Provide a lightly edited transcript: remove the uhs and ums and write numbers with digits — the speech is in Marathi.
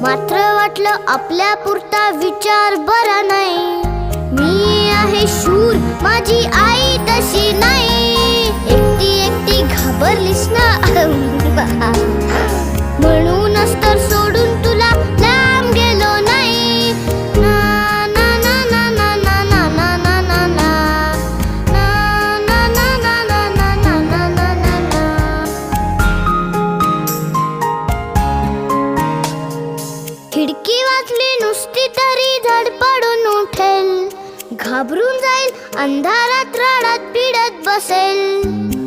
वाटलं आपल्या पुरता विचार बरा नाही. मी आहे शूर, माझी आई तशी नाही. एकटी घाबरलीस ना म्हणूनच तर सोडून तुला लांब गेलो नाही. ना ना ना ना ना ना ना ना ना ना ना ना ना ना ना ना ना ना ना. खिडकी वाचली नुसती तरी धडपडून उठेल. घाबरून जाईल, अंधारात रडत पिडत बसेल.